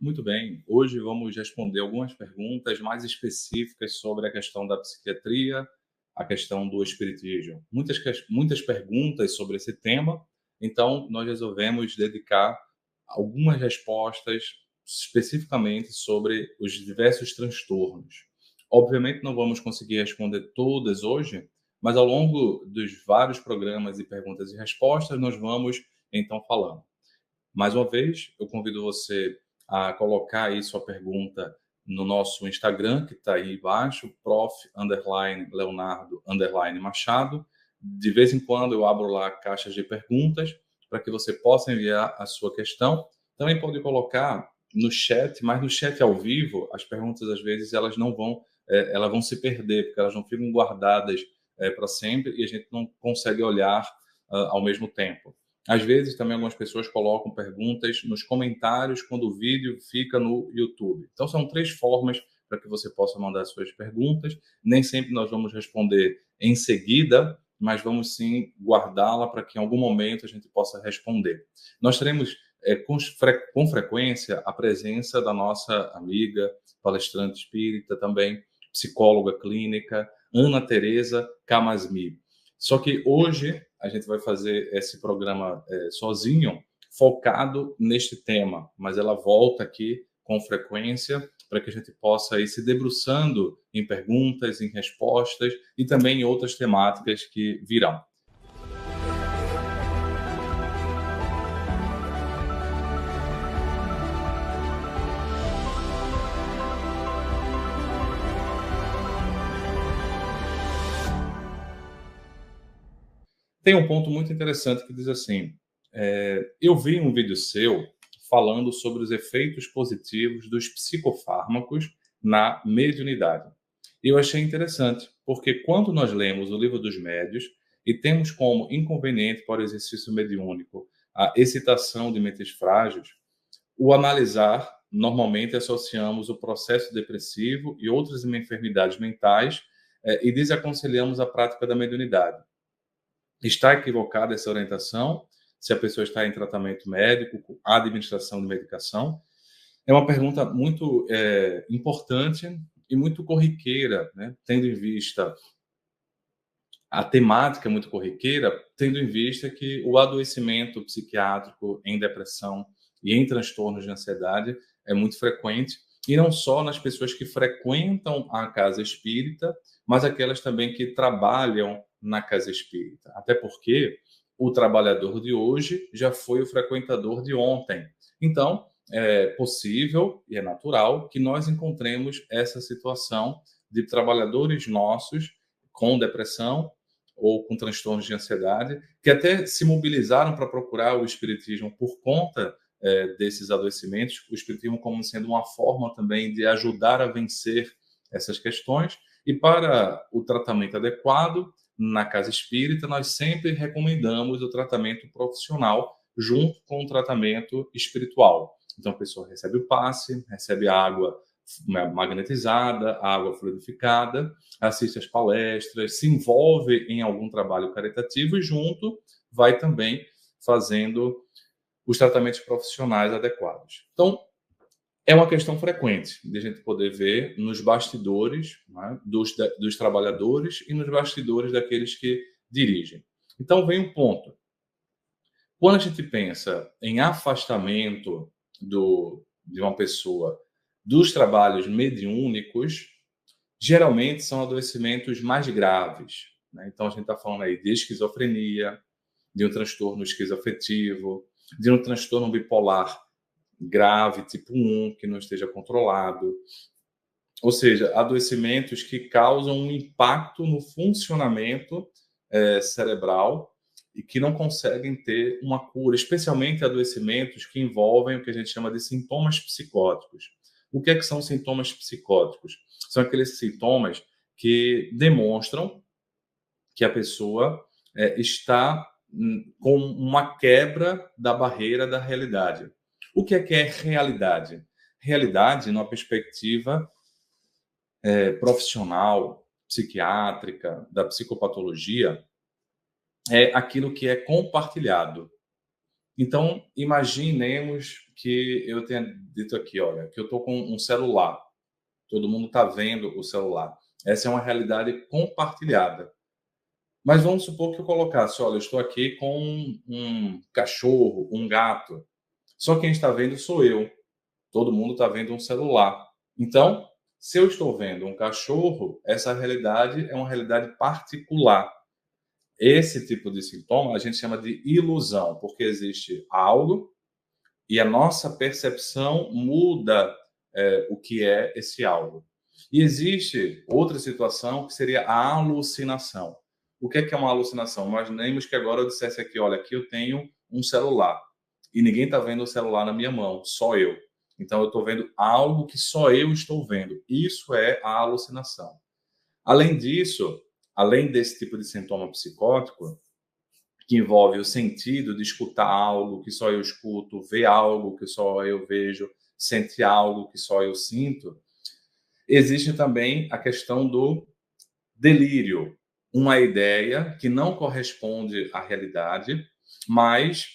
Muito bem. Hoje vamos responder algumas perguntas mais específicas sobre a questão da psiquiatria, a questão do espiritismo. Muitas perguntas sobre esse tema, então nós resolvemos dedicar algumas respostas especificamente sobre os diversos transtornos. Obviamente não vamos conseguir responder todas hoje, mas ao longo dos vários programas e perguntas e respostas nós vamos então falando. Mais uma vez, eu convido você a colocar aí sua pergunta no nosso Instagram, que está aí embaixo, prof_leonardo_machado. De vez em quando eu abro lá caixas de perguntas para que você possa enviar a sua questão. Também pode colocar no chat, mas no chat ao vivo, as perguntas às vezes elas não vão, elas vão se perder, porque elas não ficam guardadas para sempre e a gente não consegue olhar ao mesmo tempo. Às vezes, também algumas pessoas colocam perguntas nos comentários quando o vídeo fica no YouTube. Então, são 3 formas para que você possa mandar suas perguntas. Nem sempre nós vamos responder em seguida, mas vamos sim guardá-la para que em algum momento a gente possa responder. Nós teremos com frequência a presença da nossa amiga, palestrante espírita também, psicóloga clínica, Ana Tereza Camasmi. Só que hoje a gente vai fazer esse programa sozinho, focado neste tema, mas ela volta aqui com frequência para que a gente possa ir se debruçando em perguntas, em respostas e também em outras temáticas que virão. Tem um ponto muito interessante que diz assim: eu vi um vídeo seu falando sobre os efeitos positivos dos psicofármacos na mediunidade. Eu achei interessante, porque quando nós lemos o Livro dos Médiuns e temos como inconveniente para o exercício mediúnico a excitação de mentes frágeis, o analisar, normalmente associamos o processo depressivo e outras enfermidades mentais e desaconselhamos a prática da mediunidade. Está equivocada essa orientação? Se a pessoa está em tratamento médico, com administração de medicação? É uma pergunta muito importante e muito corriqueira, né? Tendo em vista a temática muito corriqueira, tendo em vista que o adoecimento psiquiátrico em depressão e em transtornos de ansiedade é muito frequente, e não só nas pessoas que frequentam a casa espírita, mas aquelas também que trabalham na casa espírita. Até porque o trabalhador de hoje já foi o frequentador de ontem. Então, é possível e é natural que nós encontremos essa situação de trabalhadores nossos com depressão ou com transtornos de ansiedade, que até se mobilizaram para procurar o espiritismo por conta desses adoecimentos, o espiritismo como sendo uma forma também de ajudar a vencer essas questões. E para o tratamento adequado, na casa espírita, nós sempre recomendamos o tratamento profissional junto com o tratamento espiritual. Então, a pessoa recebe o passe, recebe água magnetizada, água fluidificada, assiste às palestras, se envolve em algum trabalho caritativo e junto vai também fazendo os tratamentos profissionais adequados. Então, é uma questão frequente de a gente poder ver nos bastidores, né, dos trabalhadores e nos bastidores daqueles que dirigem. Então, vem um ponto. Quando a gente pensa em afastamento de uma pessoa dos trabalhos mediúnicos, geralmente são adoecimentos mais graves, né? Então, a gente está falando aí de esquizofrenia, de um transtorno esquizoafetivo, de um transtorno bipolar grave, tipo 1, que não esteja controlado. Ou seja, adoecimentos que causam um impacto no funcionamento cerebral e que não conseguem ter uma cura, especialmente adoecimentos que envolvem o que a gente chama de sintomas psicóticos. O que é que são sintomas psicóticos? São aqueles sintomas que demonstram que a pessoa está com uma quebra da barreira da realidade. O que é realidade? Realidade, numa perspectiva profissional, psiquiátrica, da psicopatologia, é aquilo que é compartilhado. Então, imaginemos que eu tenha dito aqui, olha, que eu estou com um celular, todo mundo está vendo o celular. Essa é uma realidade compartilhada. Mas vamos supor que eu colocasse, olha, eu estou aqui com um cachorro, um gato. Só quem está vendo sou eu. Todo mundo está vendo um celular. Então, se eu estou vendo um cachorro, essa realidade é uma realidade particular. Esse tipo de sintoma a gente chama de ilusão, porque existe algo e a nossa percepção muda o que é esse algo. E existe outra situação que seria a alucinação. O que é uma alucinação? Imaginemos que agora eu dissesse aqui, olha, aqui eu tenho um celular e ninguém está vendo o celular na minha mão, só eu. Então eu estou vendo algo que só eu estou vendo. Isso é a alucinação. Além disso, além desse tipo de sintoma psicótico, que envolve o sentido de escutar algo que só eu escuto, ver algo que só eu vejo, sentir algo que só eu sinto, existe também a questão do delírio, uma ideia que não corresponde à realidade, mas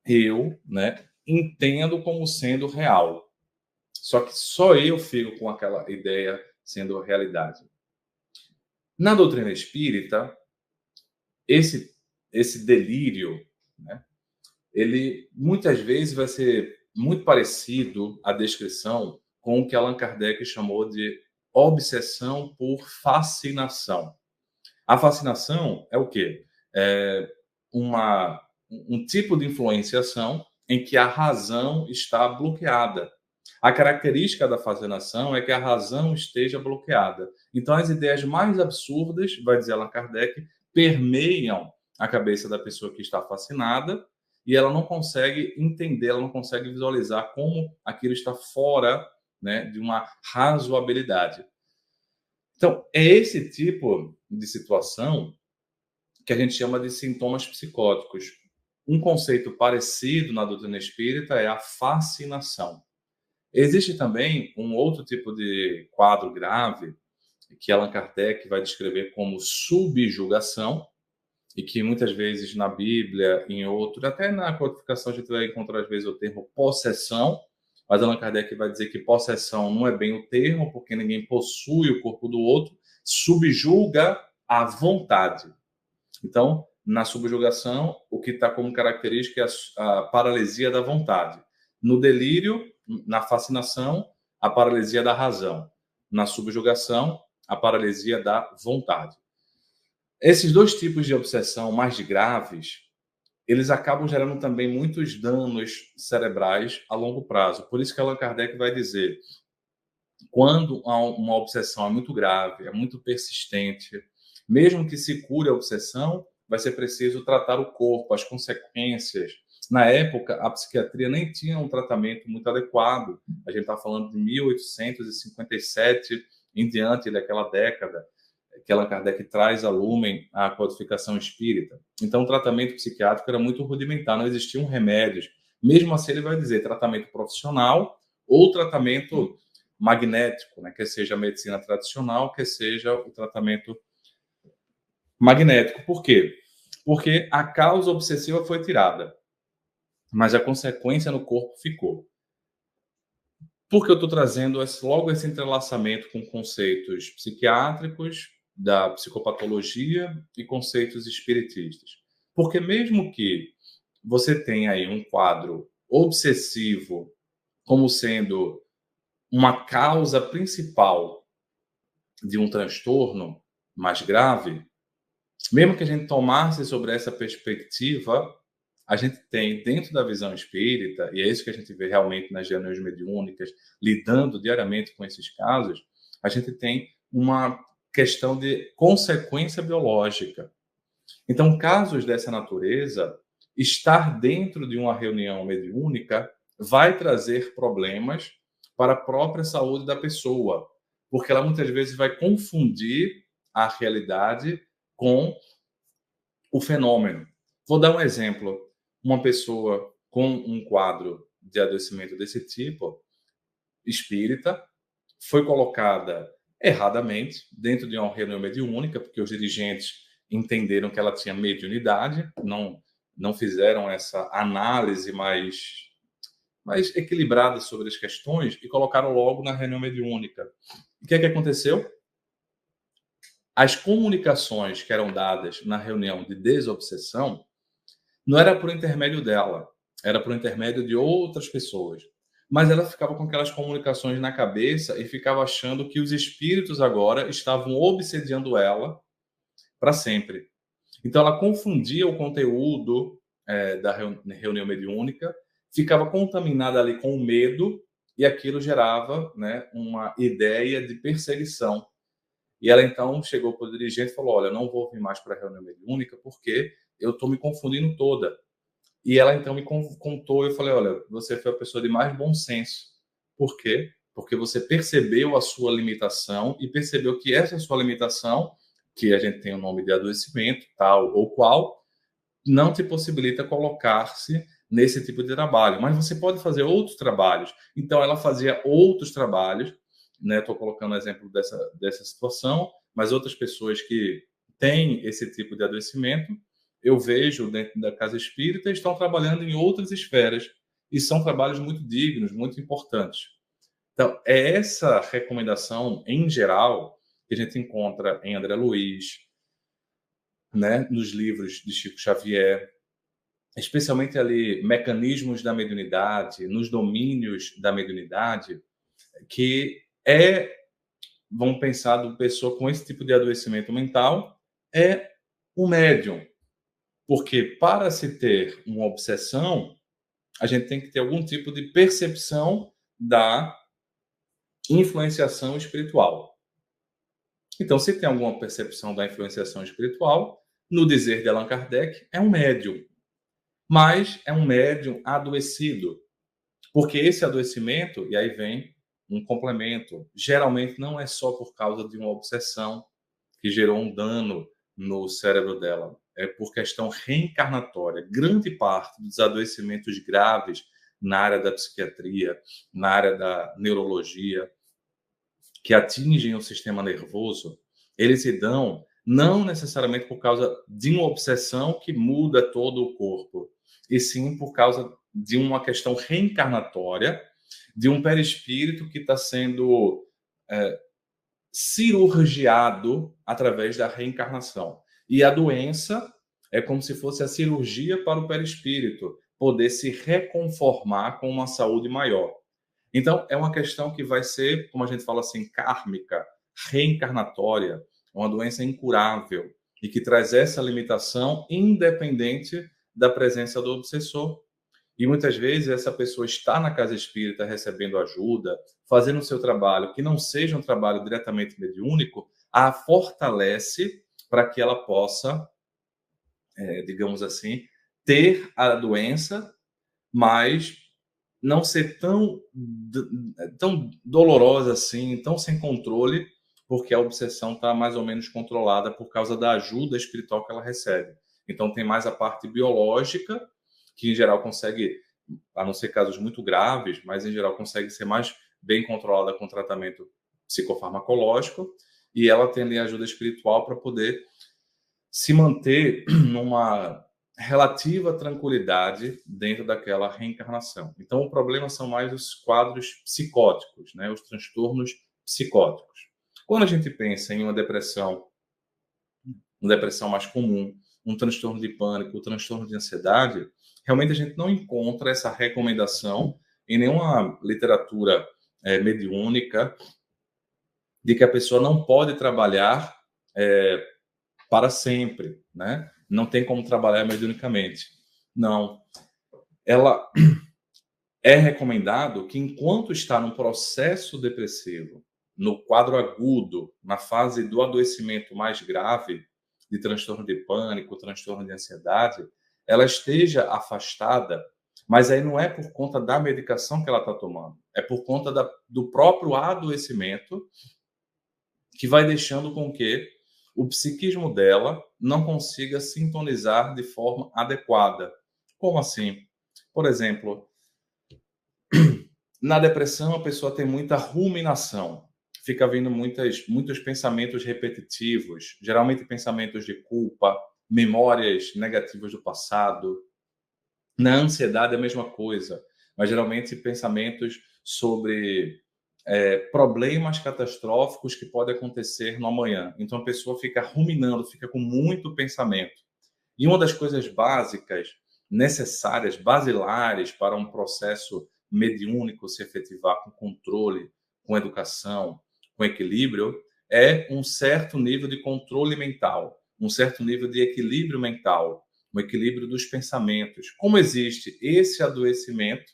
eu, né, entendo como sendo real. Só que só eu fico com aquela ideia sendo realidade. Na doutrina espírita, esse delírio, né, ele muitas vezes vai ser muito parecido a descrição com o que Allan Kardec chamou de obsessão por fascinação. A fascinação é o quê? É um tipo de influenciação em que a razão está bloqueada. A característica da fascinação é que a razão esteja bloqueada. Então, as ideias mais absurdas, vai dizer Allan Kardec, permeiam a cabeça da pessoa que está fascinada e ela não consegue entender, ela não consegue visualizar como aquilo está fora, né, de uma razoabilidade. Então, é esse tipo de situação que a gente chama de sintomas psicóticos. Um conceito parecido na doutrina espírita é a fascinação. Existe também um outro tipo de quadro grave que Allan Kardec vai descrever como subjugação, e que muitas vezes na Bíblia, em outro, até na codificação a gente vai encontrar às vezes o termo possessão, mas Allan Kardec vai dizer que possessão não é bem o termo, porque ninguém possui o corpo do outro, subjuga a vontade. Então, na subjugação, o que está como característica é a paralisia da vontade. No delírio, na fascinação, a paralisia da razão. Na subjugação, a paralisia da vontade. Esses dois tipos de obsessão mais graves, eles acabam gerando também muitos danos cerebrais a longo prazo. Por isso que Allan Kardec vai dizer, quando uma obsessão é muito grave, é muito persistente, mesmo que se cure a obsessão, vai ser preciso tratar o corpo, as consequências. Na época, a psiquiatria nem tinha um tratamento muito adequado. A gente está falando de 1857 em diante daquela década que Allan Kardec traz a lumen à codificação espírita. Então, o tratamento psiquiátrico era muito rudimentar, não existiam remédios. Mesmo assim, ele vai dizer tratamento profissional ou tratamento magnético, né? Que seja a medicina tradicional, que seja o tratamento magnético. Por quê? Porque a causa obsessiva foi tirada, mas a consequência no corpo ficou. Por que eu estou trazendo logo esse entrelaçamento com conceitos psiquiátricos, da psicopatologia e conceitos espiritistas? Porque mesmo que você tenha aí um quadro obsessivo como sendo uma causa principal de um transtorno mais grave, mesmo que a gente tomasse sobre essa perspectiva, a gente tem dentro da visão espírita, e é isso que a gente vê realmente nas reuniões mediúnicas, lidando diariamente com esses casos, a gente tem uma questão de consequência biológica. Então, casos dessa natureza, estar dentro de uma reunião mediúnica vai trazer problemas para a própria saúde da pessoa, porque ela muitas vezes vai confundir a realidade com o fenômeno. Vou dar um exemplo. Uma pessoa com um quadro de adoecimento desse tipo, espírita, foi colocada erradamente dentro de uma reunião mediúnica, porque os dirigentes entenderam que ela tinha mediunidade, não fizeram essa análise mais mais equilibrada sobre as questões e colocaram logo na reunião mediúnica. O que é que aconteceu? As comunicações que eram dadas na reunião de desobsessão não era por intermédio dela, era por intermédio de outras pessoas. Mas ela ficava com aquelas comunicações na cabeça e ficava achando que os espíritos agora estavam obsediando ela para sempre. Então ela confundia o conteúdo da reunião mediúnica, ficava contaminada ali com o medo e aquilo gerava, né, uma ideia de perseguição. E ela então chegou para o dirigente e falou: olha, eu não vou vir mais para a reunião mediúnica porque eu estou me confundindo toda. E ela então me contou, eu falei: olha, você foi a pessoa de mais bom senso. Por quê? Porque você percebeu a sua limitação e percebeu que essa sua limitação, que a gente tem o nome de adoecimento, tal ou qual, não te possibilita colocar-se nesse tipo de trabalho. Mas você pode fazer outros trabalhos. Então ela fazia outros trabalhos, né? Estou colocando o exemplo dessa situação, mas outras pessoas que têm esse tipo de adoecimento, eu vejo dentro da casa espírita, estão trabalhando em outras esferas e são trabalhos muito dignos, muito importantes. Então, é essa recomendação, em geral, que a gente encontra em André Luiz, né, nos livros de Chico Xavier, especialmente ali mecanismos da mediunidade, nos domínios da mediunidade, que vamos pensar do pessoa com esse tipo de adoecimento mental, é o médium. Porque para se ter uma obsessão, a gente tem que ter algum tipo de percepção da influenciação espiritual. Então, se tem alguma percepção da influenciação espiritual, no dizer de Allan Kardec, é um médium. Mas é um médium adoecido. Porque esse adoecimento, e aí vem um complemento, geralmente não é só por causa de uma obsessão que gerou um dano no cérebro dela. É por questão reencarnatória. Grande parte dos adoecimentos graves na área da psiquiatria, na área da neurologia, que atingem o sistema nervoso, eles se dão não necessariamente por causa de uma obsessão que muda todo o corpo, e sim por causa de uma questão reencarnatória, de um perispírito que está sendo cirurgiado através da reencarnação. E a doença é como se fosse a cirurgia para o perispírito poder se reconformar com uma saúde maior. Então, é uma questão que vai ser, como a gente fala assim, kármica, reencarnatória, uma doença incurável e que traz essa limitação independente da presença do obsessor. E muitas vezes essa pessoa está na casa espírita recebendo ajuda, fazendo o seu trabalho, que não seja um trabalho diretamente mediúnico, a fortalece para que ela possa, digamos assim, ter a doença, mas não ser tão dolorosa assim, tão sem controle, porque a obsessão está mais ou menos controlada por causa da ajuda espiritual que ela recebe. Então tem mais a parte biológica, que em geral consegue, a não ser casos muito graves, mas em geral consegue ser mais bem controlada com tratamento psicofarmacológico, e ela tem ali ajuda espiritual para poder se manter numa relativa tranquilidade dentro daquela reencarnação. Então, o problema são mais os quadros psicóticos, né? Os transtornos psicóticos. Quando a gente pensa em uma depressão mais comum, um transtorno de pânico, um transtorno de ansiedade, realmente a gente não encontra essa recomendação em nenhuma literatura mediúnica de que a pessoa não pode trabalhar para sempre, né? Não tem como trabalhar mediunicamente. Não. Ela é recomendado que enquanto está no processo depressivo, no quadro agudo, na fase do adoecimento mais grave, de transtorno de pânico, transtorno de ansiedade, ela esteja afastada, mas aí não é por conta da medicação que ela está tomando, é por conta do próprio adoecimento que vai deixando com que o psiquismo dela não consiga sintonizar de forma adequada. Como assim? Por exemplo, na depressão a pessoa tem muita ruminação, fica vindo muitos pensamentos repetitivos, geralmente pensamentos de culpa, memórias negativas do passado. Na ansiedade é a mesma coisa. mas geralmente pensamentos sobre problemas catastróficos que podem acontecer no amanhã. Então a pessoa fica ruminando, fica com muito pensamento. E uma das coisas básicas, necessárias, basilares para um processo mediúnico se efetivar com controle, com educação, com equilíbrio, é um certo nível de controle mental, um certo nível de equilíbrio mental, um equilíbrio dos pensamentos. Como existe esse adoecimento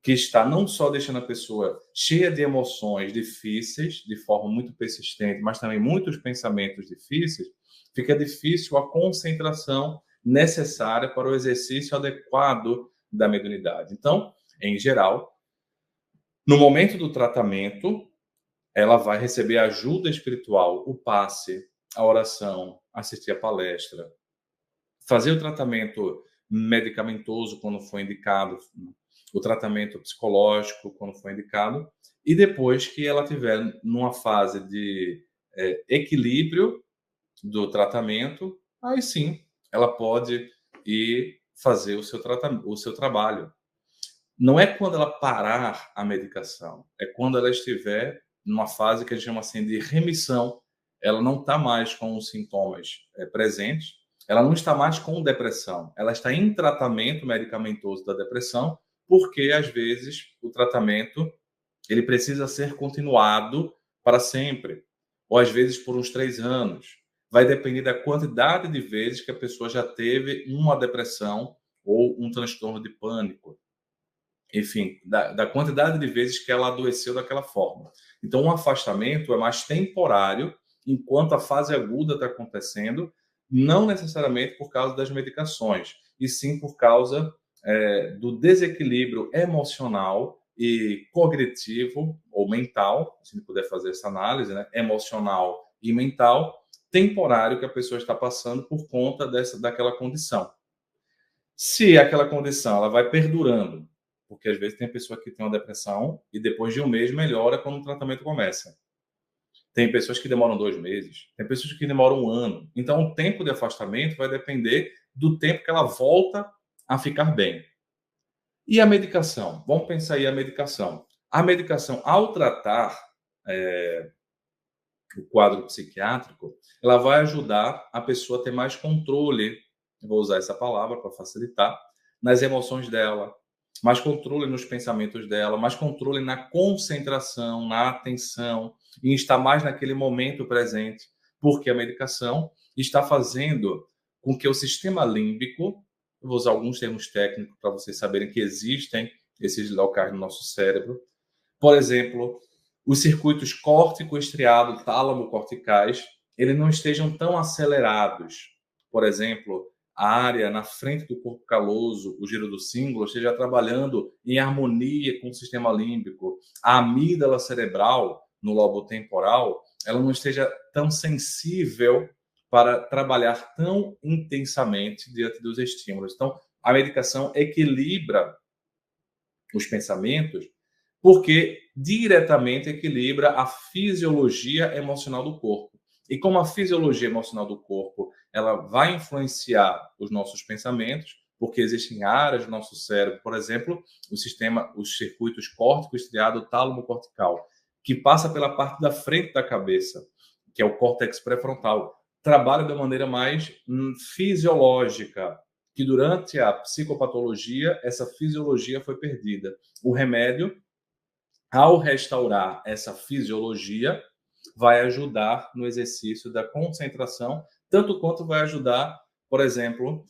que está não só deixando a pessoa cheia de emoções difíceis, de forma muito persistente, mas também muitos pensamentos difíceis, fica difícil a concentração necessária para o exercício adequado da mediunidade. Então, em geral, no momento do tratamento, ela vai receber ajuda espiritual, o passe, a oração, assistir a palestra, fazer o tratamento medicamentoso quando for indicado, o tratamento psicológico quando for indicado, e depois que ela tiver numa fase de equilíbrio do tratamento, aí sim ela pode ir fazer o seu trabalho. Não é quando ela parar a medicação, é quando ela estiver numa fase que a gente chama assim de remissão. Ela não está mais com os sintomas presentes, ela não está mais com depressão, ela está em tratamento medicamentoso da depressão, porque às vezes o tratamento ele precisa ser continuado para sempre, ou às vezes por uns 3 anos. Vai depender da quantidade de vezes que a pessoa já teve uma depressão ou um transtorno de pânico. Enfim, da quantidade de vezes que ela adoeceu daquela forma. Então, um afastamento é mais temporário, enquanto a fase aguda está acontecendo, não necessariamente por causa das medicações, e sim por causa do desequilíbrio emocional e cognitivo ou mental, se puder fazer essa análise, né? Emocional e mental, temporário que a pessoa está passando por conta daquela condição. Se aquela condição ela vai perdurando, porque às vezes tem pessoa que tem uma depressão e depois de um mês melhora quando o tratamento começa. Tem pessoas que demoram 2 meses, tem pessoas que demoram 1 ano. Então, o tempo de afastamento vai depender do tempo que ela volta a ficar bem. E a medicação? Vamos pensar aí a medicação. A medicação, ao tratar o quadro psiquiátrico, ela vai ajudar a pessoa a ter mais controle, vou usar essa palavra para facilitar, nas emoções dela, mais controle nos pensamentos dela, mais controle na concentração, na atenção, em estar mais naquele momento presente, porque a medicação está fazendo com que o sistema límbico, eu vou usar alguns termos técnicos para vocês saberem que existem esses locais no nosso cérebro. Por exemplo, os circuitos córtico, estriado, tálamo, corticais, eles não estejam tão acelerados. Por exemplo, a área na frente do corpo caloso, o giro do cíngulo, esteja trabalhando em harmonia com o sistema límbico. A amígdala cerebral, no lobo temporal, ela não esteja tão sensível para trabalhar tão intensamente diante dos estímulos. Então, a medicação equilibra os pensamentos porque diretamente equilibra a fisiologia emocional do corpo. E como a fisiologia emocional do corpo ela vai influenciar os nossos pensamentos, porque existem áreas do nosso cérebro, por exemplo, os circuitos córtico, estriado, tálamo cortical, que passa pela parte da frente da cabeça, que é o córtex pré-frontal, trabalha de maneira mais fisiológica, que durante a psicopatologia essa fisiologia foi perdida. O remédio, ao restaurar essa fisiologia, vai ajudar no exercício da concentração, tanto quanto vai ajudar, por exemplo,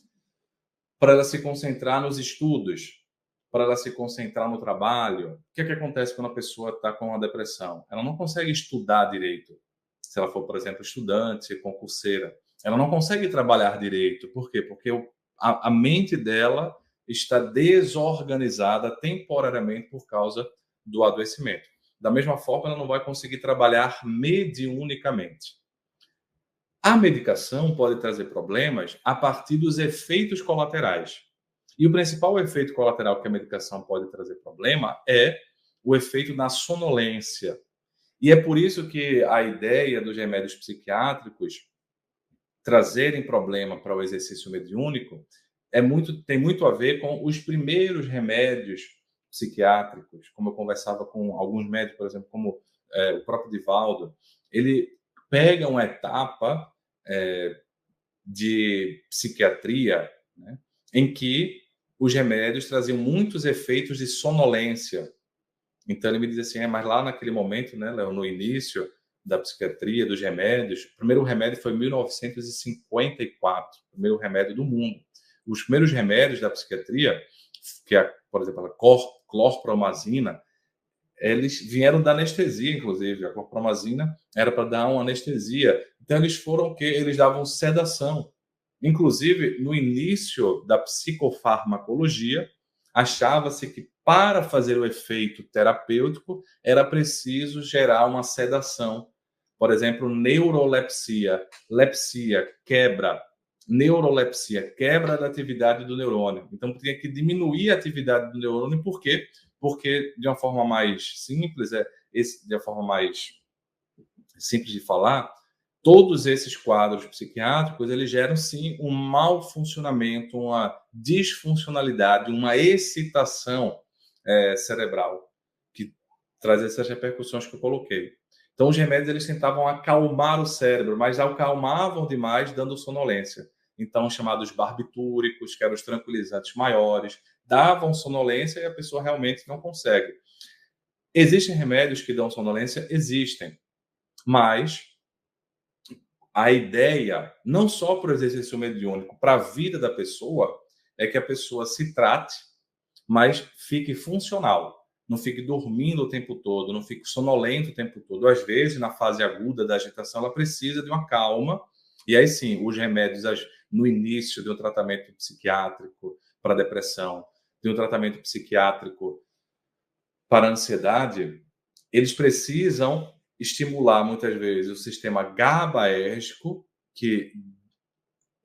para ela se concentrar nos estudos, para ela se concentrar no trabalho. O que é que acontece quando a pessoa está com uma depressão? Ela não consegue estudar direito. Se ela for, por exemplo, estudante, concurseira, ela não consegue trabalhar direito. Por quê? Porque a mente dela está desorganizada temporariamente por causa do adoecimento. Da mesma forma, ela não vai conseguir trabalhar mediunicamente. A medicação pode trazer problemas a partir dos efeitos colaterais. E o principal efeito colateral que a medicação pode trazer problema é o efeito na sonolência. E é por isso que a ideia dos remédios psiquiátricos trazerem problema para o exercício mediúnico tem muito a ver com os primeiros remédios psiquiátricos, como eu conversava com alguns médicos, por exemplo, como o próprio Divaldo, ele pega uma etapa de psiquiatria, né, em que os remédios traziam muitos efeitos de sonolência. Então ele me diz assim, mas lá naquele momento, né, Léo, no início da psiquiatria, dos remédios, o primeiro remédio foi em 1954, o primeiro remédio do mundo. Os primeiros remédios da psiquiatria, que é, por exemplo, a clorpromazina, eles vieram da anestesia, inclusive. A clorpromazina era para dar uma anestesia. Então eles foram o quê? Eles davam sedação. Inclusive, no início da psicofarmacologia, achava-se que para fazer o efeito terapêutico era preciso gerar uma sedação. Por exemplo, neurolepsia, quebra. Neurolepsia, quebra da atividade do neurônio. Então, tinha que diminuir a atividade do neurônio, por quê? Porque, de uma forma mais simples, de uma forma mais simples de falar, todos esses quadros psiquiátricos, eles geram, sim, um mau funcionamento, uma disfuncionalidade, uma excitação cerebral, que traz essas repercussões que eu coloquei. Então, os remédios, eles tentavam acalmar o cérebro, mas acalmavam demais, dando sonolência. Então, chamados barbitúricos, que eram os tranquilizantes maiores, davam sonolência e a pessoa realmente não consegue. Existem remédios que dão sonolência? Existem. Mas a ideia, não só para o exercício mediúnico, para a vida da pessoa, é que a pessoa se trate, mas fique funcional. Não fique dormindo o tempo todo, não fique sonolento o tempo todo. Às vezes, na fase aguda da agitação, ela precisa de uma calma. E aí sim, os remédios, no início de um tratamento psiquiátrico para depressão, de um tratamento psiquiátrico para ansiedade, eles precisam estimular, muitas vezes, o sistema GABAérgico, que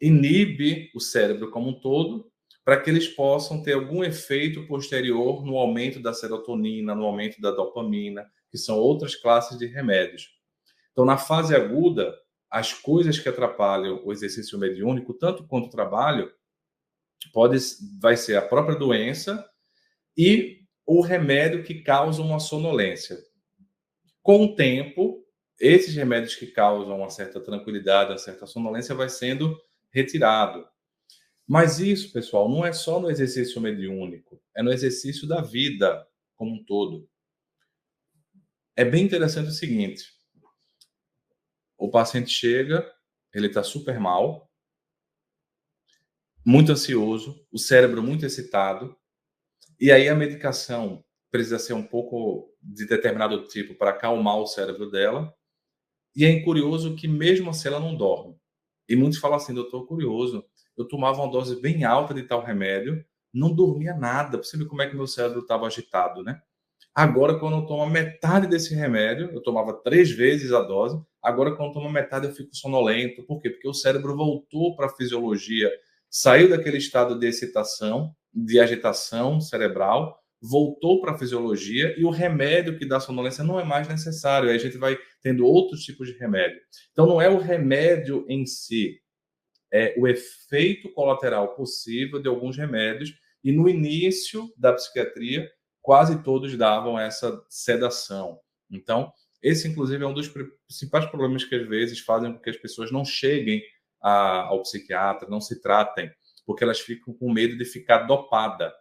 inibe o cérebro como um todo, para que eles possam ter algum efeito posterior no aumento da serotonina, no aumento da dopamina, que são outras classes de remédios. Então, na fase aguda, as coisas que atrapalham o exercício mediúnico, tanto quanto o trabalho, vai ser a própria doença e o remédio que causa uma sonolência. Com o tempo, esses remédios que causam uma certa tranquilidade, uma certa sonolência, vai sendo retirado. Mas isso, pessoal, não é só no exercício mediúnico, é no exercício da vida como um todo. É bem interessante o seguinte: o paciente chega, ele está super mal, muito ansioso, o cérebro muito excitado, e aí a medicação precisa ser um pouco de determinado tipo para acalmar o cérebro dela. E é curioso que mesmo assim ela não dorme. E muitos falam assim, doutor, curioso, eu tomava uma dose bem alta de tal remédio, não dormia nada, para você ver como é que meu cérebro estava agitado, né? Agora, quando eu tomo a metade desse remédio, eu tomava 3 vezes a dose, agora quando eu tomo a metade eu fico sonolento. Por quê? Porque o cérebro voltou para a fisiologia, saiu daquele estado de excitação, de agitação cerebral, voltou para a fisiologia e o remédio que dá sonolência não é mais necessário. Aí a gente vai tendo outros tipos de remédio. Então, não é o remédio em si, é o efeito colateral possível de alguns remédios. E no início da psiquiatria, quase todos davam essa sedação. Então, esse, inclusive, é um dos principais problemas que, às vezes, fazem com que as pessoas não cheguem ao psiquiatra, não se tratem, porque elas ficam com medo de ficar dopada.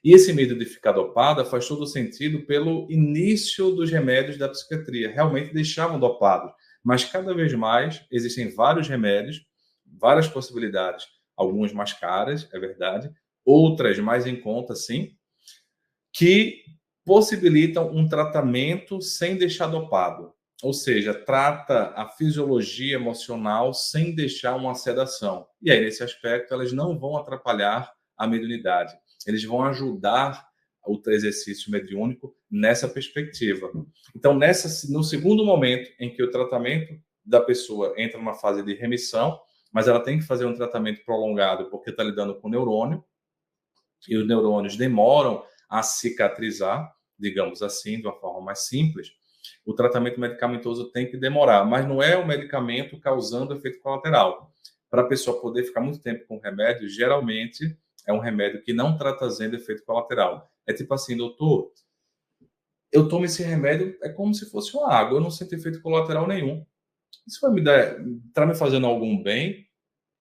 E esse medo de ficar dopada faz todo sentido pelo início dos remédios da psiquiatria. Realmente deixavam dopados. Mas cada vez mais existem vários remédios, várias possibilidades. Algumas mais caras, é verdade. Outras mais em conta, sim. Que possibilitam um tratamento sem deixar dopado. Ou seja, trata a fisiologia emocional sem deixar uma sedação. E aí, nesse aspecto, elas não vão atrapalhar a mediunidade. Eles vão ajudar o exercício mediúnico nessa perspectiva. Então, no segundo momento em que o tratamento da pessoa entra numa fase de remissão, mas ela tem que fazer um tratamento prolongado porque está lidando com neurônio, e os neurônios demoram a cicatrizar, digamos assim, de uma forma mais simples, o tratamento medicamentoso tem que demorar, mas não é o medicamento causando efeito colateral. Para a pessoa poder ficar muito tempo com o remédio, geralmente é um remédio que não está trazendo efeito colateral. É tipo assim, doutor, eu tomo esse remédio, é como se fosse uma água, eu não sinto efeito colateral nenhum. Isso vai me dar, tá me fazendo algum bem?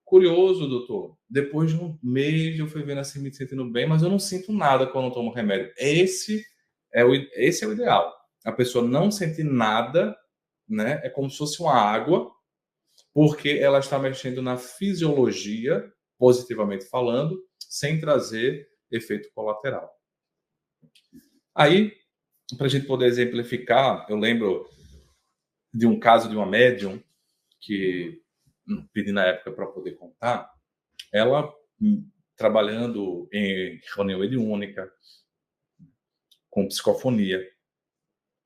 Curioso, doutor. Depois de um mês eu fui vendo assim, me sentindo bem, mas eu não sinto nada quando eu tomo remédio. Esse é o ideal. A pessoa não sentir nada, né? É como se fosse uma água, porque ela está mexendo na fisiologia, positivamente falando, sem trazer efeito colateral. Aí, para a gente poder exemplificar, eu lembro de um caso de uma médium que pedi na época para poder contar. Ela trabalhando em reunião mediúnica, com psicofonia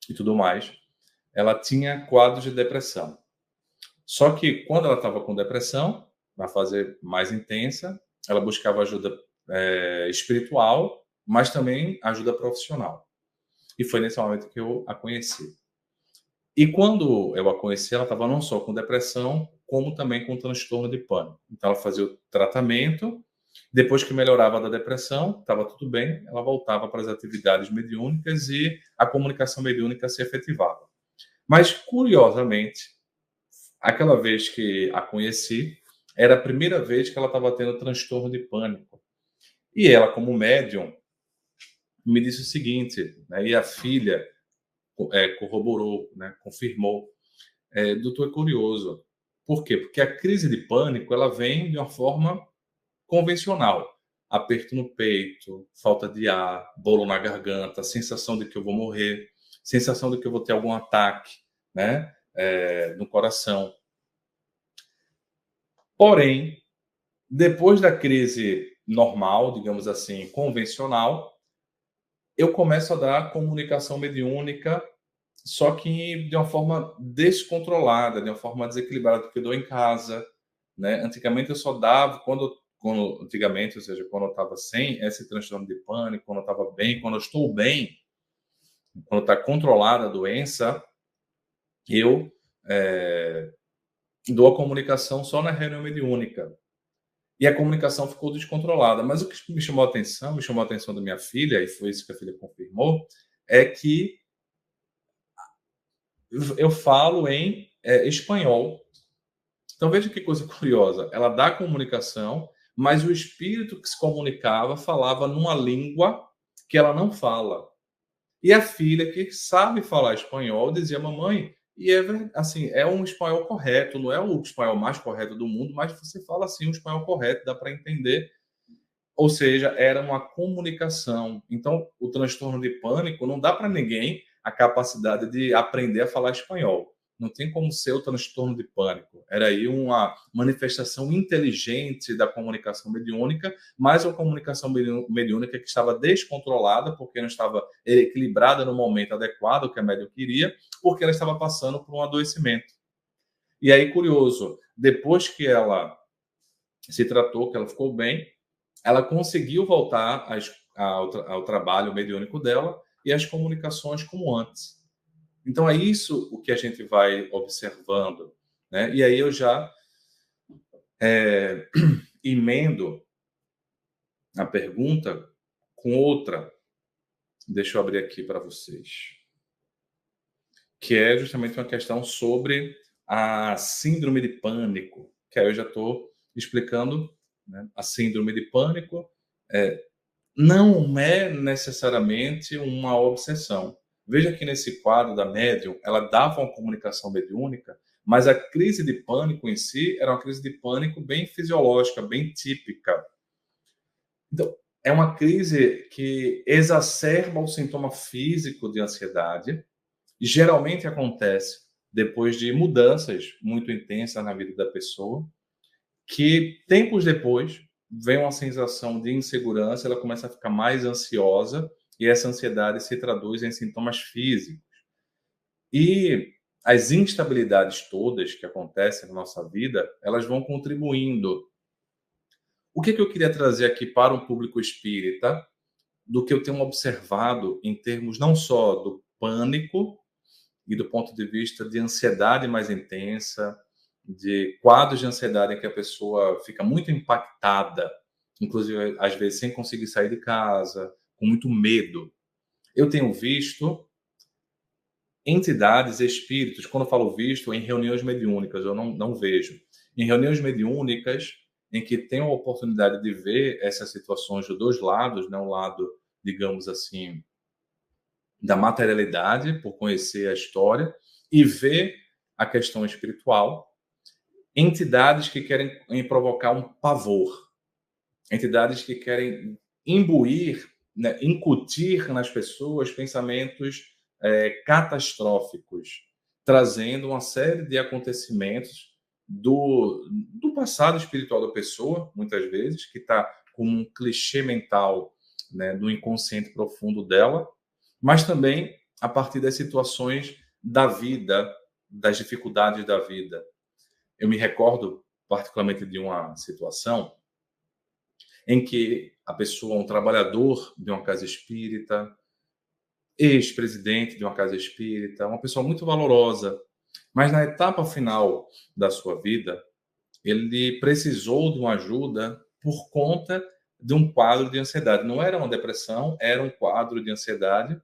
e tudo mais, ela tinha quadros de depressão. Só que quando ela estava com depressão, na fase mais intensa, ela buscava ajuda espiritual, mas também ajuda profissional. E foi nesse momento que eu a conheci. E quando eu a conheci, ela estava não só com depressão, como também com transtorno de pânico. Então, ela fazia o tratamento, depois que melhorava da depressão, estava tudo bem, ela voltava para as atividades mediúnicas e a comunicação mediúnica se efetivava. Mas, curiosamente, aquela vez que a conheci, era a primeira vez que ela estava tendo transtorno de pânico. E ela, como médium, me disse o seguinte, né, e a filha corroborou, né, confirmou. Doutor, é curioso. Por quê? Porque a crise de pânico ela vem de uma forma convencional. Aperto no peito, falta de ar, bolo na garganta, sensação de que eu vou morrer, sensação de que eu vou ter algum ataque, né, no coração. Porém, depois da crise normal, digamos assim, convencional, eu começo a dar comunicação mediúnica, só que de uma forma descontrolada, de uma forma desequilibrada, porque eu dou em casa, né? Antigamente eu só dava antigamente, ou seja, quando eu estava sem esse transtorno de pânico, quando eu estava bem, quando eu estou bem, quando está controlada a doença, eu dou a comunicação só na reunião mediúnica. E a comunicação ficou descontrolada. Mas o que me chamou a atenção da minha filha, e foi isso que a filha confirmou, é que eu falo em espanhol. Então veja que coisa curiosa. Ela dá comunicação, mas o espírito que se comunicava falava numa língua que ela não fala. E a filha que sabe falar espanhol dizia: mamãe, e assim, é um espanhol correto, não é o espanhol mais correto do mundo, mas você fala assim o espanhol correto, dá para entender. Ou seja, era uma comunicação. Então, o transtorno de pânico não dá para ninguém a capacidade de aprender a falar espanhol. Não tem como ser o transtorno de pânico. Era aí uma manifestação inteligente da comunicação mediúnica, mas uma comunicação mediúnica que estava descontrolada, porque não estava equilibrada no momento adequado que a médium queria, porque ela estava passando por um adoecimento. E aí, curioso, depois que ela se tratou, que ela ficou bem, ela conseguiu voltar ao trabalho mediúnico dela e às comunicações como antes. Então, é isso o que a gente vai observando, né? E aí eu já emendo a pergunta com outra. Deixa eu abrir aqui para vocês. Que é justamente uma questão sobre a síndrome de pânico, que aí eu já estou explicando, né? A síndrome de pânico não é necessariamente uma obsessão. Veja que nesse quadro da médium, ela dava uma comunicação mediúnica, mas a crise de pânico em si era uma crise de pânico bem fisiológica, bem típica. Então, é uma crise que exacerba o sintoma físico de ansiedade, e geralmente acontece depois de mudanças muito intensas na vida da pessoa, que tempos depois vem uma sensação de insegurança, ela começa a ficar mais ansiosa e essa ansiedade se traduz em sintomas físicos. E as instabilidades todas que acontecem na nossa vida, elas vão contribuindo. O que eu queria trazer aqui para o público espírita, do que eu tenho observado em termos não só do pânico e do ponto de vista de ansiedade mais intensa, de quadros de ansiedade em que a pessoa fica muito impactada, inclusive às vezes sem conseguir sair de casa, com muito medo. Eu tenho visto entidades, espíritos, quando eu falo visto, em reuniões mediúnicas, eu não vejo. Em reuniões mediúnicas, em que tenho a oportunidade de ver essas situações dos dois lados, né? O lado, digamos assim, da materialidade, por conhecer a história, e ver a questão espiritual, entidades que querem provocar um pavor, entidades que querem imbuir, né, incutir nas pessoas pensamentos catastróficos, trazendo uma série de acontecimentos do passado espiritual da pessoa, muitas vezes, que está com um clichê mental, né, do inconsciente profundo dela, mas também a partir das situações da vida, das dificuldades da vida. Eu me recordo particularmente de uma situação em que a pessoa, um trabalhador de uma casa espírita, ex-presidente de uma casa espírita, uma pessoa muito valorosa, mas na etapa final da sua vida, ele precisou de uma ajuda por conta de um quadro de ansiedade. Não era uma depressão, era um quadro de ansiedade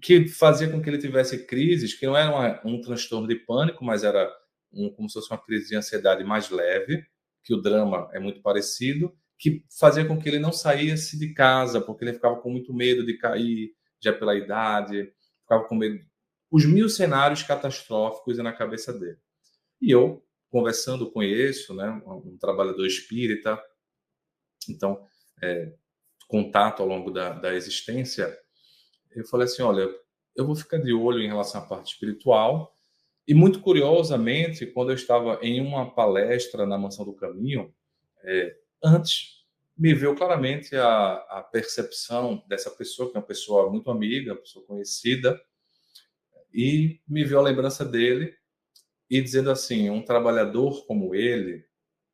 que fazia com que ele tivesse crises que não era um transtorno de pânico, mas era como se fosse uma crise de ansiedade mais leve, que o drama é muito parecido, que fazia com que ele não saísse de casa, porque ele ficava com muito medo de cair, já pela idade, ficava com medo. Os mil cenários catastróficos na cabeça dele. E eu, conversando com isso, né, um trabalhador espírita, então, contato ao longo da existência, eu falei assim, olha, eu vou ficar de olho em relação à parte espiritual. E muito curiosamente, quando eu estava em uma palestra na Mansão do Caminho, antes me veio claramente a percepção dessa pessoa, que é uma pessoa muito amiga, uma pessoa conhecida, e me veio a lembrança dele e dizendo assim, um trabalhador como ele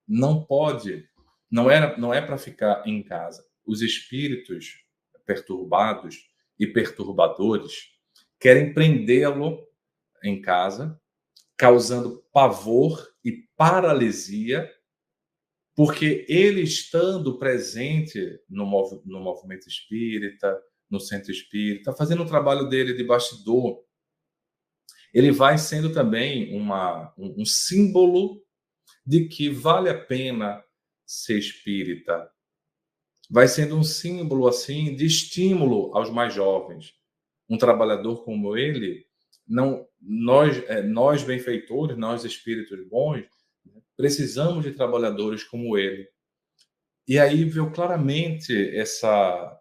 não pode, não é para ficar em casa. Os espíritos perturbados e perturbadores querem prendê-lo em casa, causando pavor e paralisia, porque ele estando presente no movimento espírita, no centro espírita, fazendo o trabalho dele de bastidor, ele vai sendo também um símbolo de que vale a pena ser espírita. Vai sendo um símbolo assim de estímulo aos mais jovens. Um trabalhador como ele, nós benfeitores, nós espíritos bons, precisamos de trabalhadores como ele. E aí veio claramente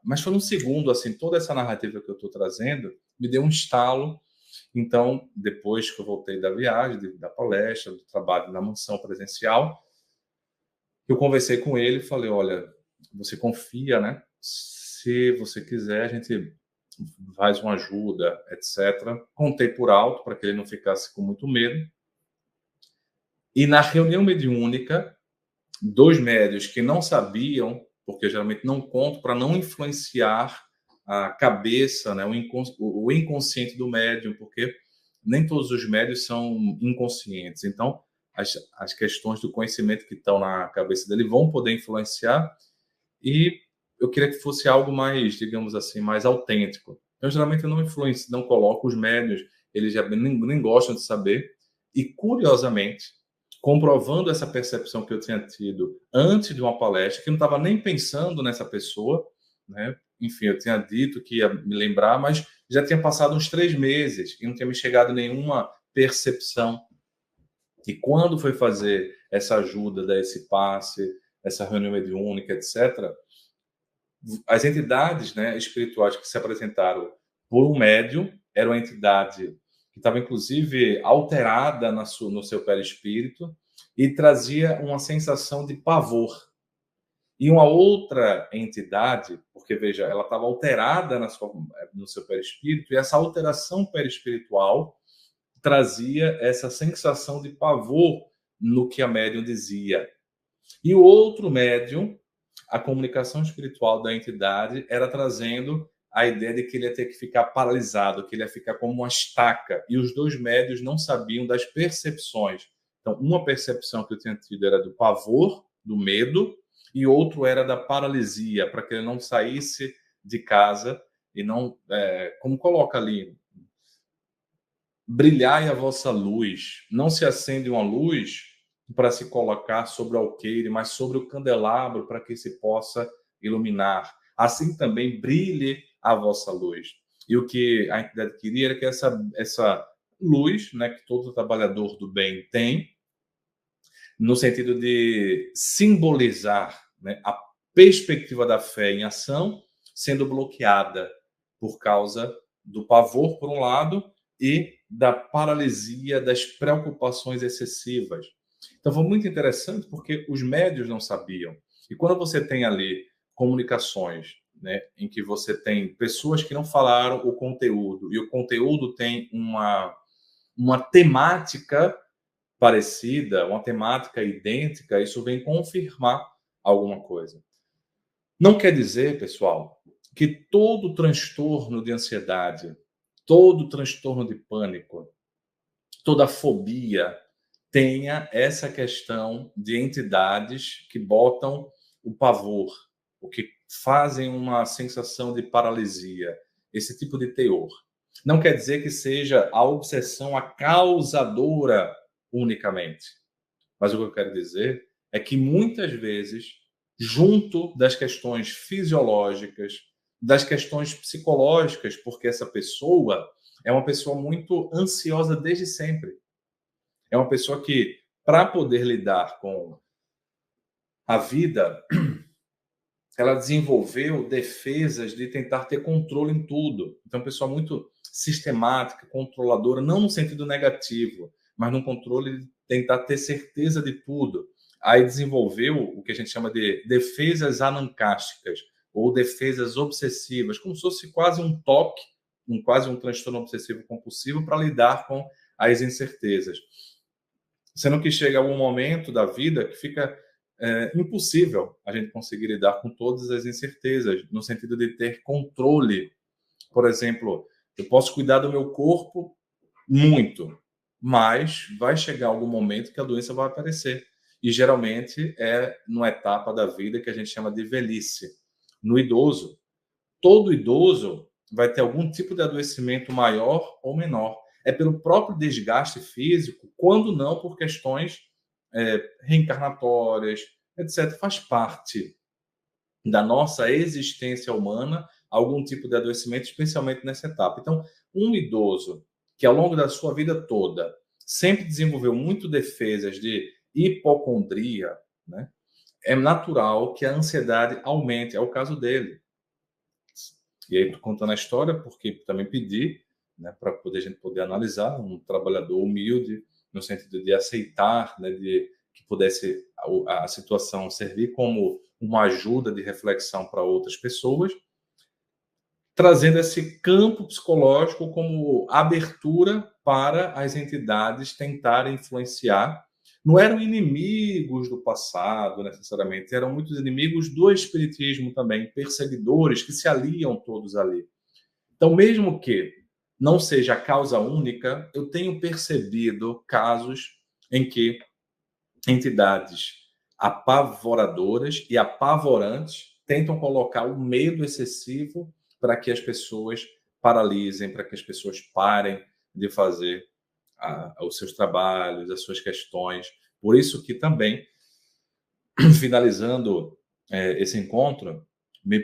mas foi um segundo assim, toda essa narrativa que eu estou trazendo me deu um estalo. Então, depois que eu voltei da viagem, da palestra, do trabalho na mansão presencial, eu conversei com ele e falei, olha, você confia, né? Se você quiser, a gente faz uma ajuda, etc. Contei por alto para que ele não ficasse com muito medo. E na reunião mediúnica, dois médios que não sabiam, porque eu geralmente não conto para não influenciar a cabeça, né, o inconsciente do médium, porque nem todos os médios são inconscientes. Então, as questões do conhecimento que estão na cabeça dele vão poder influenciar, e eu queria que fosse algo mais, digamos assim, mais autêntico. Eu geralmente não influencio, não coloco os médios, eles já nem gostam de saber, e curiosamente, comprovando essa percepção que eu tinha tido antes de uma palestra, que eu não estava nem pensando nessa pessoa, né? Enfim, eu tinha dito que ia me lembrar, mas já tinha passado uns 3 meses e não tinha me chegado nenhuma percepção. E quando foi fazer essa ajuda, dar esse passe, essa reunião mediúnica, etc., as entidades, né, espirituais que se apresentaram por um médium, era uma entidade que estava, inclusive, alterada no seu perispírito e trazia uma sensação de pavor. E uma outra entidade, porque, veja, ela estava alterada no seu perispírito, e essa alteração perispiritual trazia essa sensação de pavor no que a médium dizia. E o outro médium, a comunicação espiritual da entidade, era trazendo a ideia de que ele ia ter que ficar paralisado, que ele ia ficar como uma estaca. E os dois médios não sabiam das percepções. Então, uma percepção que eu tinha tido era do pavor, do medo, e outro era da paralisia, para que ele não saísse de casa e não, como coloca ali, brilhai a vossa luz. Não se acende uma luz para se colocar sobre o alqueire, mas sobre o candelabro para que se possa iluminar. Assim também brilhe a vossa luz. E o que a entidade queria era que essa luz, né, que todo trabalhador do bem tem, no sentido de simbolizar, né, a perspectiva da fé em ação sendo bloqueada por causa do pavor, por um lado, e da paralisia, das preocupações excessivas. Então foi muito interessante porque os médios não sabiam. E quando você tem ali comunicações, né, em que você tem pessoas que não falaram o conteúdo e o conteúdo tem uma temática parecida, uma temática idêntica, isso vem confirmar alguma coisa. Não quer dizer, pessoal, que todo transtorno de ansiedade, todo transtorno de pânico, toda fobia tenha essa questão de entidades que botam o pavor, o que fazem uma sensação de paralisia, esse tipo de teor. Não quer dizer que seja a obsessão a causadora unicamente. Mas o que eu quero dizer é que muitas vezes, junto das questões fisiológicas, das questões psicológicas, porque essa pessoa é uma pessoa muito ansiosa desde sempre. É uma pessoa que, para poder lidar com a vida, ela desenvolveu defesas de tentar ter controle em tudo. Então, é uma pessoa muito sistemática, controladora, não no sentido negativo, mas no controle de tentar ter certeza de tudo. Aí desenvolveu o que a gente chama de defesas anancásticas, ou defesas obsessivas, como se fosse quase um toque, quase um transtorno obsessivo compulsivo para lidar com as incertezas. Sendo que chega algum momento da vida que fica impossível a gente conseguir lidar com todas as incertezas, no sentido de ter controle. Por exemplo, eu posso cuidar do meu corpo muito, mas vai chegar algum momento que a doença vai aparecer. E geralmente é numa etapa da vida que a gente chama de velhice. No idoso, todo idoso vai ter algum tipo de adoecimento maior ou menor. É pelo próprio desgaste físico, quando não por questões reencarnatórias, etc. Faz parte da nossa existência humana algum tipo de adoecimento, especialmente nessa etapa. Então, um idoso que ao longo da sua vida toda sempre desenvolveu muito defesas de hipocondria, né? É natural que a ansiedade aumente. É o caso dele. E aí, estou contando a história porque também pedi, né, para a gente poder analisar um trabalhador humilde, no sentido de aceitar, né, de que pudesse a situação servir como uma ajuda de reflexão para outras pessoas, trazendo esse campo psicológico como abertura para as entidades tentarem influenciar. Não eram inimigos do passado, necessariamente, eram muitos inimigos do espiritismo também, perseguidores que se aliam todos ali. Então, mesmo que não seja a causa única, eu tenho percebido casos em que entidades apavoradoras e apavorantes tentam colocar o medo excessivo para que as pessoas paralisem, para que as pessoas parem de fazer os seus trabalhos, as suas questões. Por isso que também, finalizando esse encontro, me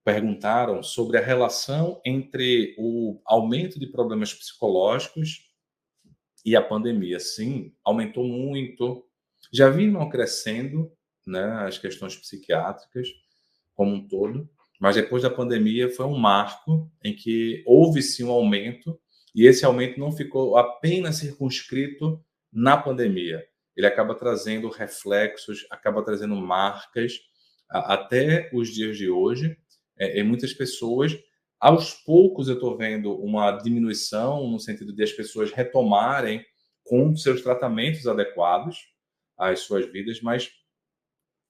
perguntaram sobre a relação entre o aumento de problemas psicológicos e a pandemia. Sim, aumentou muito. Já vinham crescendo, né, as questões psiquiátricas como um todo, mas depois da pandemia foi um marco em que houve sim um aumento, e esse aumento não ficou apenas circunscrito na pandemia. Ele acaba trazendo reflexos, acaba trazendo marcas até os dias de hoje, em muitas pessoas. Aos poucos eu estou vendo uma diminuição no sentido de as pessoas retomarem com seus tratamentos adequados às suas vidas, mas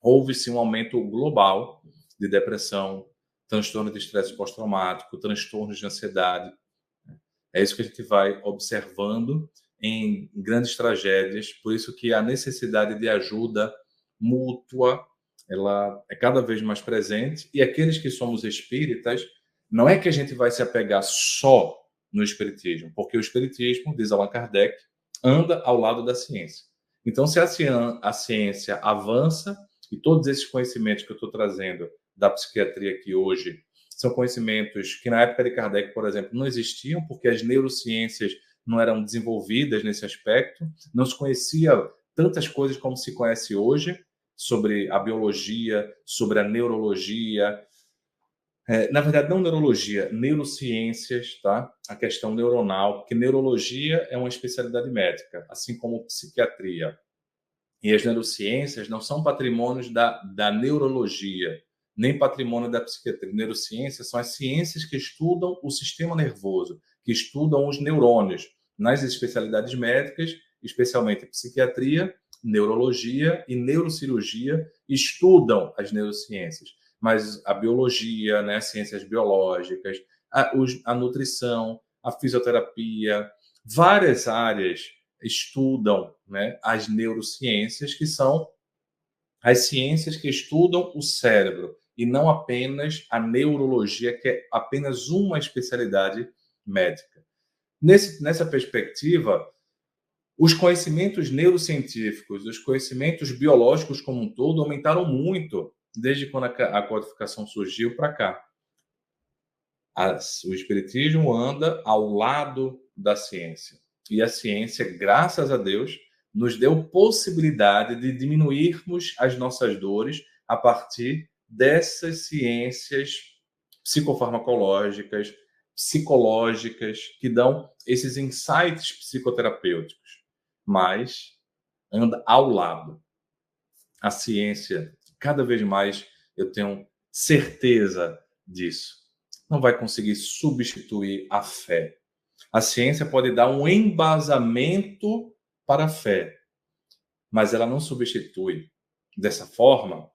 houve sim um aumento global de depressão, transtorno de estresse pós-traumático, transtornos de ansiedade. É isso que a gente vai observando em grandes tragédias, por isso que a necessidade de ajuda mútua, ela é cada vez mais presente, e aqueles que somos espíritas, não é que a gente vai se apegar só no espiritismo, porque o espiritismo, diz Allan Kardec, anda ao lado da ciência. Então, se a ciência avança, e todos esses conhecimentos que eu estou trazendo da psiquiatria aqui hoje, são conhecimentos que na época de Kardec, por exemplo, não existiam, porque as neurociências não eram desenvolvidas nesse aspecto, não se conhecia tantas coisas como se conhece hoje, sobre a biologia, sobre a neurologia, na verdade, não neurologia, neurociências, tá? A questão neuronal, porque neurologia é uma especialidade médica, assim como psiquiatria. E as neurociências não são patrimônios da neurologia, nem patrimônio da psiquiatria. Neurociências são as ciências que estudam o sistema nervoso, que estudam os neurônios. Nas especialidades médicas, especialmente psiquiatria, neurologia e neurocirurgia, estudam as neurociências. Mas a biologia, né, ciências biológicas, a nutrição, a fisioterapia, várias áreas estudam, né, as neurociências, que são as ciências que estudam o cérebro, e não apenas a neurologia, que é apenas uma especialidade médica. Nessa perspectiva, os conhecimentos neurocientíficos, os conhecimentos biológicos como um todo, aumentaram muito desde quando a codificação surgiu para cá. O espiritismo anda ao lado da ciência. E a ciência, graças a Deus, nos deu possibilidade de diminuirmos as nossas dores a partir dessas ciências psicofarmacológicas, psicológicas, que dão esses insights psicoterapêuticos. Mas anda ao lado. A ciência, cada vez mais, eu tenho certeza disso, não vai conseguir substituir a fé. A ciência pode dar um embasamento para a fé, mas ela não substitui. Dessa forma,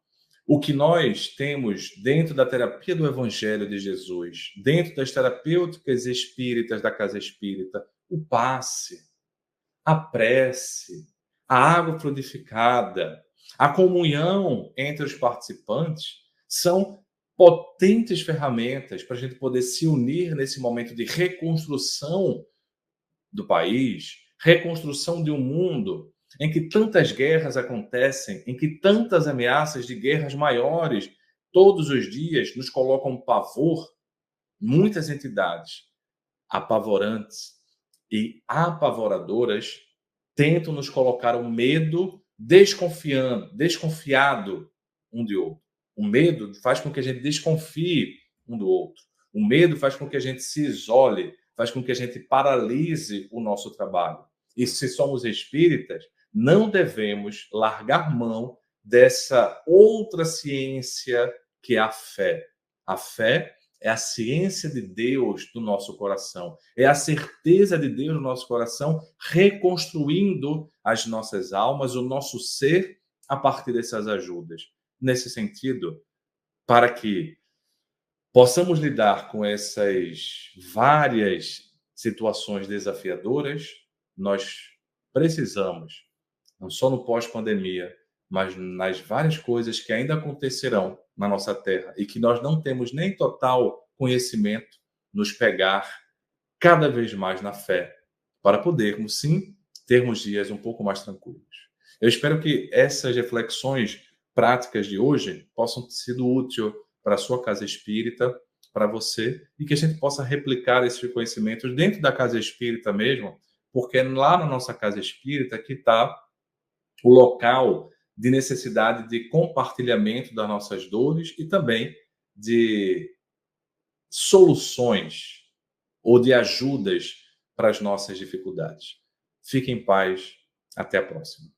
o que nós temos dentro da terapia do Evangelho de Jesus, dentro das terapêuticas espíritas da Casa Espírita, o passe, a prece, a água fluidificada, a comunhão entre os participantes, são potentes ferramentas para a gente poder se unir nesse momento de reconstrução do país, reconstrução de um mundo em que tantas guerras acontecem, em que tantas ameaças de guerras maiores todos os dias nos colocam pavor. Muitas entidades apavorantes e apavoradoras tentam nos colocar um medo desconfiado um de outro. O medo faz com que a gente desconfie um do outro. O medo faz com que a gente se isole, faz com que a gente paralise o nosso trabalho. E se somos espíritas, não devemos largar mão dessa outra ciência que é a fé. A fé é a ciência de Deus do nosso coração. É a certeza de Deus no nosso coração, reconstruindo as nossas almas, o nosso ser, a partir dessas ajudas. Nesse sentido, para que possamos lidar com essas várias situações desafiadoras, nós precisamos, não só no pós-pandemia, mas nas várias coisas que ainda acontecerão na nossa terra e que nós não temos nem total conhecimento, nos pegar cada vez mais na fé, para podermos, sim, termos dias um pouco mais tranquilos. Eu espero que essas reflexões práticas de hoje possam ter sido úteis para a sua casa espírita, para você, e que a gente possa replicar esses conhecimentos dentro da casa espírita mesmo, porque é lá na nossa casa espírita que está o local de necessidade de compartilhamento das nossas dores e também de soluções ou de ajudas para as nossas dificuldades. Fique em paz. Até a próxima.